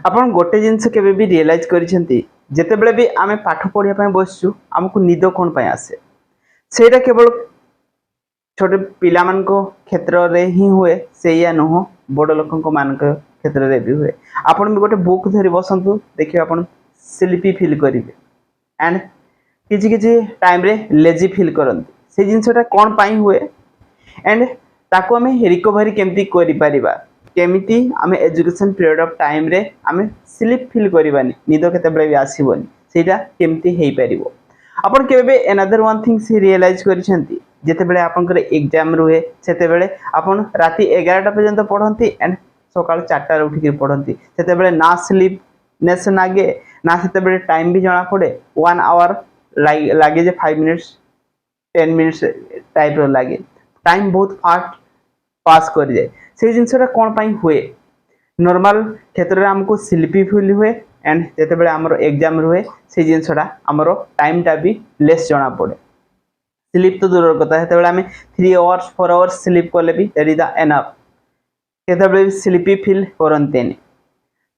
आपण गोटे जिनस केबे भी रियलाइज करिसेंती जेतेबेले भी आमे पाठ पढ़िया पय बसछु हमकु निद कोन पय आसे सेटा केवल छोटे पिला मान को क्षेत्र रे ही हुए सेया नहो बड़ लोकन को मान को क्षेत्र रे भी हुए आपण भी गोटे बुक धरि बसंतु देखिए आपण स्लीपी फील करिवे एंड किछि किछि टाइम रे लेजी फील करंती से जिनसटा कोन पय हुए एंड ताको हमें रिकवरी केमती करि परिबा केमिति आमे एजुकेशन पीरियड ऑफ टाइम रे आमे स्लीप फील करिबानी निद केतेबेले भी आसीबोनी सेटा केमती हेई परिबो आपण केबे अनदर वन थिंग्स रियलाइज करिसेंती जेतेबेले आपनकर एग्जाम रुहे सेतेबेले आपण राती 11टा पर्यंत पढंती एंड सकाळ 4टा रे उठिक पढंती सेतेबेले ना स्लीप नेस नागे ना सेतेबेले टाइम भी जणा पड़े 1 आवर लागे जे 5 मिनिट्स 10 मिनिट्स टाइप रो लागे टाइम बहुत फास्ट पास कर जाए से जिनसटा कोन पई हुए नॉर्मल क्षेत्र रे हमको स्लीपी फील हुए एंड जेतेबेले हमरो एग्जाम रुहे से जिनसटा हमरो टाइम टा भी लेस जणा पड़े स्लीप तो दूर कथा हेतेबेले हमें 3 आवर्स 4 आवर्स स्लीप करले भी दैट इज द एनफ केतेबेले स्लीपी फील करंतेनी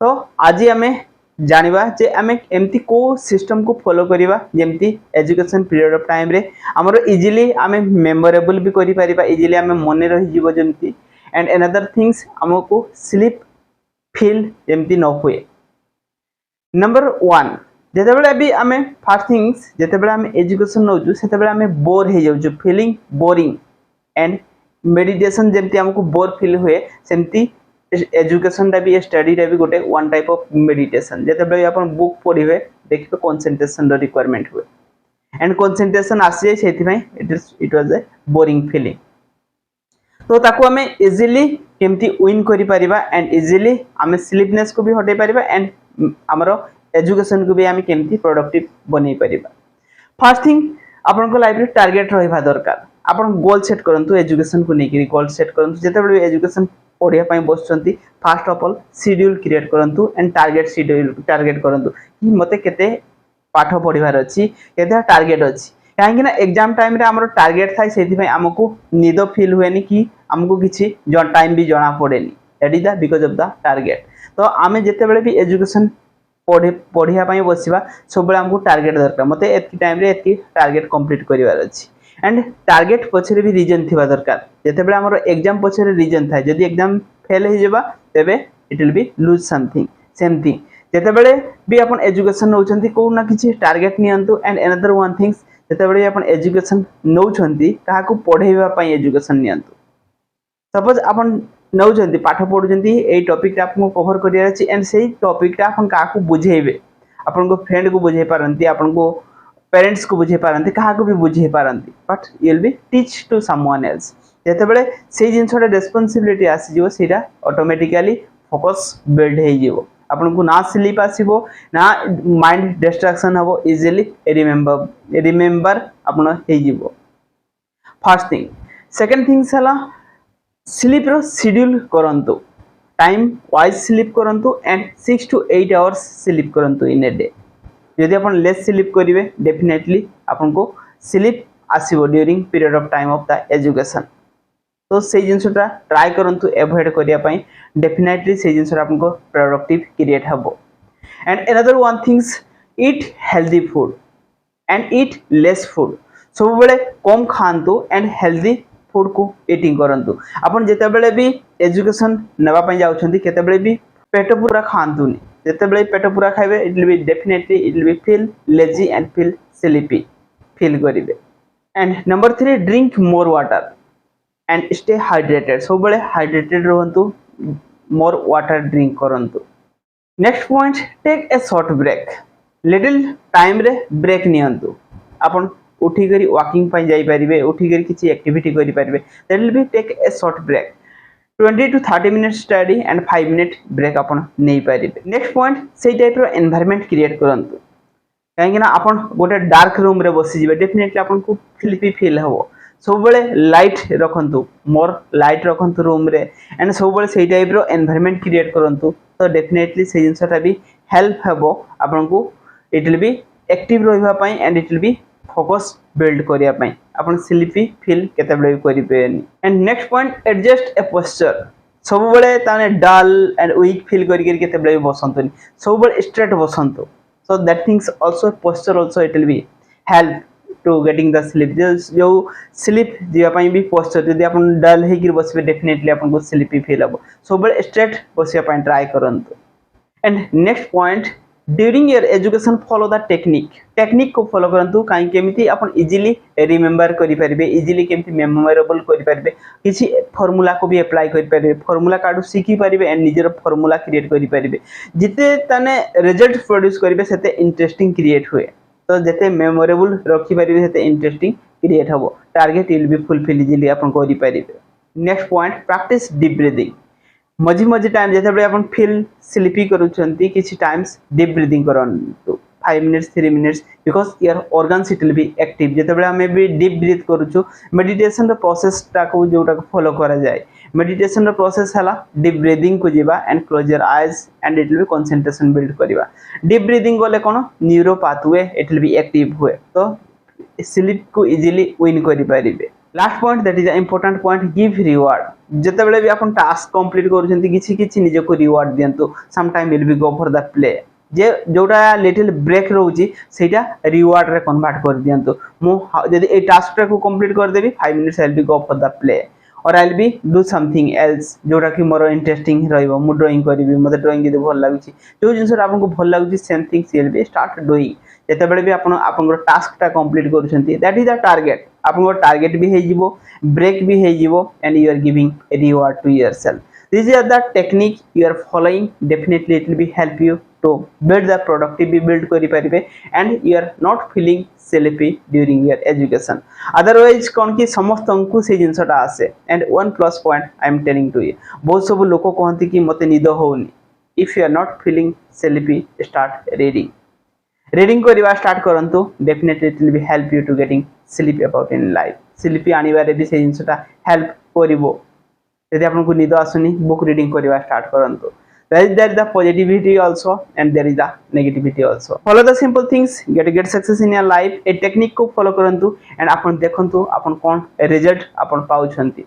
तो आज हमें जानिबा जे हमें एमती को सिस्टम को फॉलो करिबा जेमती एजुकेशन पीरियड ऑफ टाइम रे हमरो इजीली हमें मेमोरेबल भी करि परिबा इजीली हमें मने रहि जीवो जेमती एंड अनदर थिंग्स हमको स्लीप फील जेमती न हुए नंबर 1 जेतेबेले भी हमें फर्स्ट थिंग्स जेतेबेले हमें एजुकेशन नौजु सेतेबेले हमें बोर हे जाउ फीलिंग बोरिंग एंड मेडिटेशन जेमती हमको बोर फील हुए सेमती एजुकेशन टा भी स्टडी टा भी गोटे वन टाइप ऑफ मेडिटेशन जेतेबेले आपण बुक पढिबे देखिबे कंसंट्रेशन रो रिक्वायरमेंट हुए एंड कंसंट्रेशन आसी जाय सेति में it was a boring feeling तो ताको हमें इजीली केमती विन करि परिबा एंड इजीली हमें स्लीपनेस को भी हटाई परिबा एंड हमरो एजुकेशन को भी हमें केमती प्रोडक्टिव बनै परिबा फर्स्ट थिंग आपन को लाइफ रे टारगेट रहिबा दरकार आपन गोल सेट करंतु एजुकेशन को नेकी गोल सेट करंतु जेतेबेले एजुकेशन पढ़िया पय बसचंती first of all schedule create करंतु एंड टारगेट शेड्यूल टारगेट करंतु कि मते केते पाठ पढिबार अछि केते टारगेट अछि काहे कि ना एग्जाम टाइम रे हमरो टारगेट थाई सेति पय हमकु निद फील हुएनी कि हमकु किछि जो टाइम भी जणा पड़ेनी that is the because of the target तो आमे जेतेबेले भी एजुकेशन पढ़िया पय बसिबा सबले हमकु टारगेट दरकार मते एति टाइम रे एति टारगेट कंप्लीट करिवार अछि एंड टारगेट पछरे भी रीजन थिबा दरकार जेतेबेले हमरो एग्जाम पछरे रीजन थाय जदी एग्जाम फेल हे जेबा तेबे it will be lose something same thing जेतेबेले भी अपन एजुकेशन नौचंती को ना किछि टारगेट नियंतु एंड अनदर वन थिंग्स जेतेबेले अपन एजुकेशन नौचंती काहाकू पढेबा पय एजुकेशन नियंतु सपोज अपन नौचंती पाठ पढुचंती एई टॉपिक टा आपन कवर करिया अछि एंड सेही टॉपिक टा अपन काहाकू बुझेबे अपन को फ्रेंड को बुझे पारंती अपन को पेरेंट्स को बुझे पारंती काहाकू भी बुझे पारंती but you will be teach to someone else जेतेबेले सेही जिंसटा रिस्पांसिबिलिटी आसी जिवो सेटा ऑटोमेटिकली फोकस बिल्ड हे जिवो आपन को ना स्लीप आसीबो ना माइंड डिस्ट्रैक्शन हबो इजीली रिमेंबर आपन हे जिवो फर्स्ट थिंग सेकंड थिंग हला स्लीप रो शेड्यूल करंतु टाइम वाइज स्लीप करंतु एंड 6 to 8 आवर्स स्लीप करंतु इन ए डे यदि अपन लेस स्लीप करिवे डेफिनेटली आपन को स्लीप आसीबो during period of time of the education तो से जिनसटा ट्राई करंतु अवॉइड करिया पई डेफिनेटली से जिनसटा आपन को प्रोडक्टिव क्रिएट हबो and another one things eat healthy food and eat less food सब बेले कम खांतु एंड हेल्दी फूड को ईटिंग करंतु अपन जेतेबेले भी एजुकेशन नेबा पई जाउछंती केतेबेले भी पेट पूरा खांतुनी जेतेबेले पेट पूरा खाइबे it will be definitely it will be feel lazy and feel sleepy feel करिवे and number 3 drink more water and stay hydrated सब बेले हाइड्रेटेड रहंतु मोर वाटर ड्रिंक करंतु next point take a short break little time रे break नियंतु अपन उठी करी वॉकिंग पई जाई परिबे उठी करी किछि एक्टिविटी करि परिबे that will be take a short break 20 to 30 minute study and 5 minute break अपन नै परिबे नेक्स्ट पॉइंट सेही टाइप रो एनवायरनमेंट क्रिएट करंतु काहेकि ना अपन गोटे डार्क रूम रे बसि जिवे डेफिनेटली अपन को स्लीपी फील हबो सब बेले लाइट रखंतु मोर लाइट रखंतु रूम रे एंड सब बेले सेही टाइप रो एनवायरनमेंट क्रिएट करंतु तो डेफिनेटली से जिंसटा भी हेल्प हबो अपन को इट विल बी एक्टिव रहिबा पई and it will be focus build करिया पई अपन स्लीपी फील केतेबेले करिपेनी and next point adjust a posture सब बेले ताने डल एंड वीक फील करके केतेबेले बसंतुनी सब बेले स्ट्रेट बसंतु so that things also posture also it will be help to getting the sleep जो स्लीप जीवा पई भी पोस्चर यदि अपन डल हे गिर बसबे डेफिनेटली अपन को स्लीपी फील हबो सब बेले स्ट्रेट बसिया पई ट्राई करंतु and next point during your education follow the technique को फॉलो करंतु काई केमिति अपन इजीली रिमेंबर करि परिबे इजीली केमिति मेमोरेबल करि परिबे किछि फार्मूला को भी अप्लाई करि परिबे फार्मूला काडू सीखि परिबे एंड निजर फार्मूला क्रिएट करि परिबे जिते तने रिजल्ट प्रोड्यूस करिबे सेते इंटरेस्टिंग क्रिएट हुए तो जेते मेमोरेबल रखि परिबे सेते इंटरेस्टिंग क्रिएट हबो target will be fulfil easily अपन करि परिबे next point practice deep breathing मझी मझी टाइम जेते अपन फील स्लीपी करूछंती किछि टाइम्स डीप ब्रीथिंग करंतु 5 minutes 3 minutes because your organs it will be active जेते हमें भी डीप ब्रीथ करूछु मेडिटेशन रो प्रोसेस टा को जोटा फॉलो करा जाए मेडिटेशन रो प्रोसेस हला डीप ब्रीथिंग को जीवा and close your eyes and it will be concentration build करबा डीप ब्रीथिंग गले कोन neuro pathway it will be active हुए तो स्लीप को इजीली विन करि परिबे last point that is the important point give reward जेते बेले भी अपन टास्क कंप्लीट करूछंती किछि किछि निजे को रिवार्ड दियंतु some time will be go for the play जे जोटा लिटिल ब्रेक रहउची सेटा रिवार्ड रे कन्वर्ट कर दियंतु मु जदी ए टास्क को कंप्लीट कर देबी 5 minutes I will be go for the play और I will be do something else जोटा कि मोर इंटरेस्टिंग रहइबो मु ड्राइंग करबी मते ड्राइंग जदी भल लागुची जो जिंस आपन को भल लागुची same things will be start doing जेते बेले भी आपन टास्क टा कंप्लीट करूछंती दैट इज द टारगेट आपन टारगेट भी हे जिवो ब्रेक भी हे जिवो and you are giving a reward to yourself this is the technique you are following definitely it will be help you to build the productivity build kari paribe and you are not feeling sleepy during your education otherwise kon ki समस्तंकु से जिंसटा आसे and one plus point I am telling to you बहुत सब लोक कहंती कि मते निद होउनी if you are not feeling sleepy start reading करिवा स्टार्ट करंतु definitely it will be help you to getting sleep about in life sleepy आनिबारे भी से जिंसटा हेल्प करिवो यदि आपन को निद आसुनी बुक रीडिंग करिवा स्टार्ट करंतु there is the positivity also and there is the negativity also follow the simple things get success in your life a technique को follow करंतु and आपन देखंतु आपन कोन रिजल्ट आपन पाउछंती